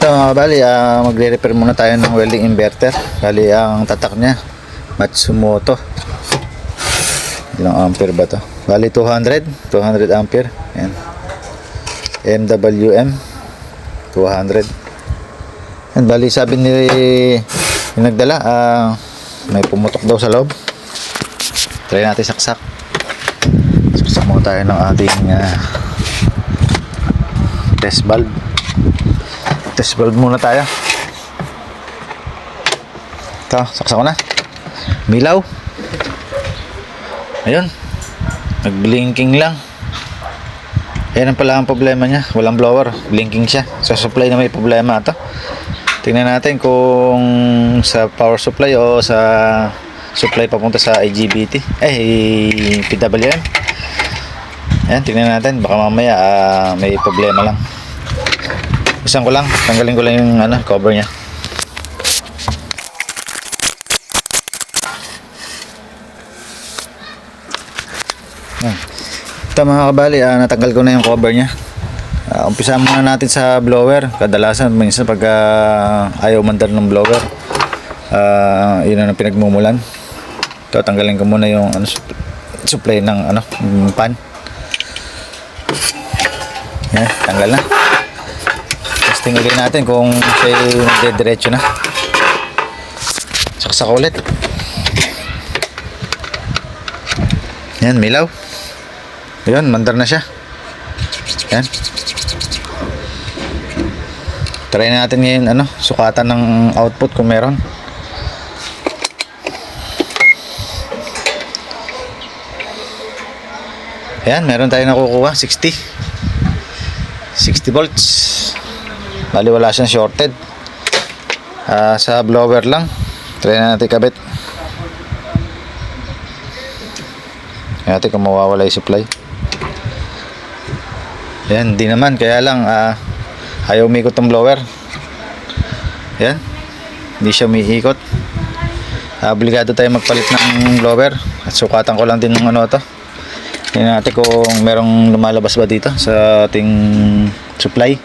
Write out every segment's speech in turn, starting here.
So mga kabali, magre-repair muna tayo ng welding inverter. Bali ang tatak niya Matsumoto. Ilang ampere ba to? Bali 200 ampere. Ayan. MWM 200. Ayan, bali sabi ni yung nagdala, may pumutok daw sa loob. Try natin saksak. Saksak muna tayo ng ating test valve. Test valve muna tayo. Ito, saksak ko na. Milaw. Ayun. Nag-blinking lang. Ayan ang pala ang problema niya. Walang blower. Blinking siya. Sa supply na may problema ito. Tingnan natin kung sa power supply o sa supply papunta sa IGBT. PWM. Ayan, tingnan natin. Baka mamaya may problema lang. Isang ko lang, tanggalin ko lang yung cover niya. Ito mga kabali, natanggal ko na yung cover niya. Umpisa muna natin sa blower. Kadalasan minsan pag ayaw mandar ng blower, yun ang pinagmumulan. Ito, tanggalin ko muna yung supply ng pan. Yan, tanggal na. Testing ulit natin kung siya nagdidiretso na. Saksak ulit. Yan, milaw. Ayan, mandar na siya. Yan. Try natin ngayon sukatan ng output kung meron. Ayan, meron tayo nakukuha 60 volts. Bali wala siyang shorted. Sa blower lang. Try natin kabit. Tingnan natin kung mawawala yung supply. Ayan, di naman. Kaya lang ayaw umikot ng blower. Ayan, hindi siya umiikot. Obligado tayo magpalit ng blower. At sukatan ko lang din ng ito. Tingnan natin kung merong lumalabas ba dito sa ating supply.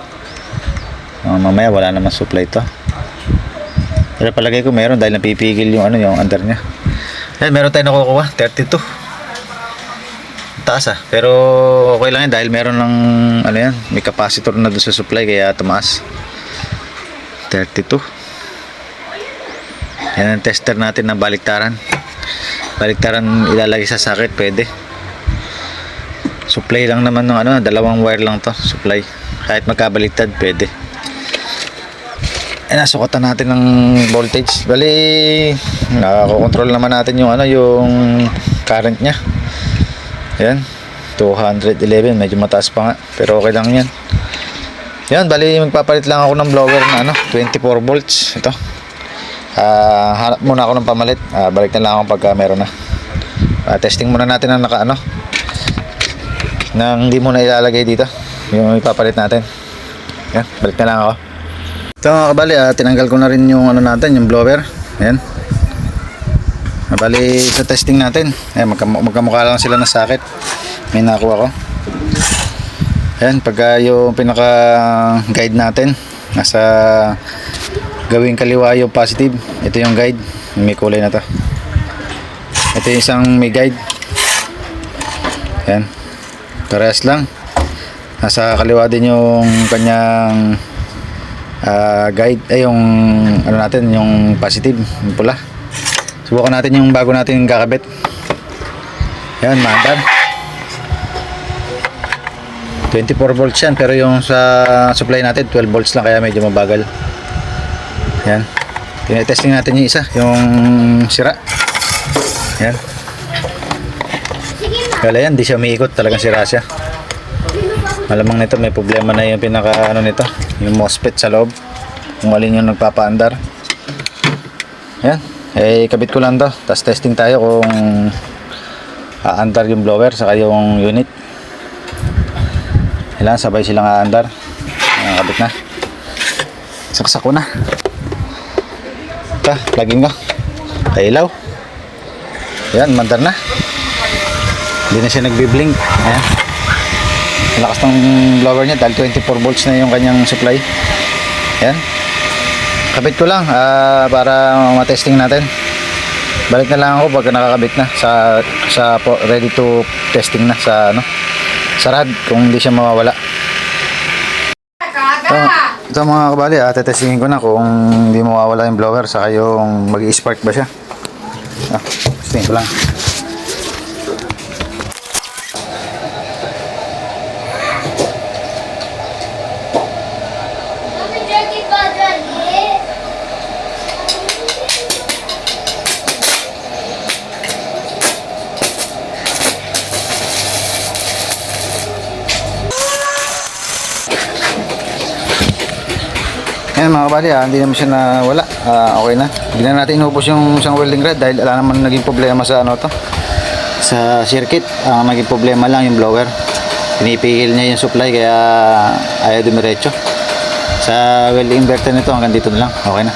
Mamaya wala naman supply to. Pero palagay ko meron dahil napipigil yung yung under niya. Ayan, meron tayo nakukuha 32. Taas pero okay lang yan dahil meron lang may capacitor na doon sa supply kaya tumaas. 32. Yan ang tester natin na baliktaran. Baliktaran ilalagay sa socket, pwede. Supply lang naman ng dalawang wire lang to, supply. Kahit magkabaliktad, pwede. Nasukatan natin ng voltage. Bali, nakakontrol naman natin yung yung current nya. Ayan, 211, medyo mataas pa nga, pero okay lang yan. Yan, bali magpapalit lang ako ng blower na 24 volts. Ito, hanap muna ako ng pamalit. Balik na lang ako pagka meron na. Testing muna natin ang nang hindi muna ilalagay dito yung ipapalit natin. Yan, balik na lang ako. Ito mga kabali, tinanggal ko na rin yung natin, yung blower. Ayan. Bali sa testing natin, magkamukha lang sila ng socket. May nakuha ko. Ayan, pagka yung pinaka guide natin nasa gawing kaliwa yung positive, ito yung guide, may kulay na to. Ito yung isang may guide. Ayan, parehas lang. Nasa kaliwa din yung kanyang guide, yung natin, yung positive, yung pula. Subukan natin yung bago natin kakabit. Yan, maandar 24 volts yan, pero yung sa supply natin 12 volts lang, kaya medyo mabagal. Yan, tinetesting natin yung isa, yung sira. Yan, kaya yan, di siya umiikot, talagang sira siya. Malamang nito may problema na yung pinaka nito, yung MOSFET sa loob, kung alin yung nagpapaandar. Yan, kabit ko lang to, tapos testing tayo kung aandar yung blower saka yung unit. Kailangan sabay silang aandar. Kabit na, saksak ko na. Ito, plugin ko, ilaw. Yan, mandar na, hindi na siya nagbiblink. Ayan, malakas ng blower niya dahil 24 volts na yung kanyang supply. Yan. Kabit ko lang para matesting natin. Balik na lang ako pag nakakabit na ready to testing na sa sa rad kung hindi siya mawawala. Ito mga kabali, tetestingin ko na kung hindi mawawala yung blower saka yung mag-i-spark ba siya. Testingin ko lang. Ayan mga kabali, hindi naman siya nawala. Okay na. Hindi na natin inubos yung isang welding rod dahil wala naman naging problema sa sa circuit. Ang naging problema lang yung blower. Pinipigil niya yung supply kaya ayaw dumiretso. Sa welding inverter nito hanggang dito na lang. Okay na.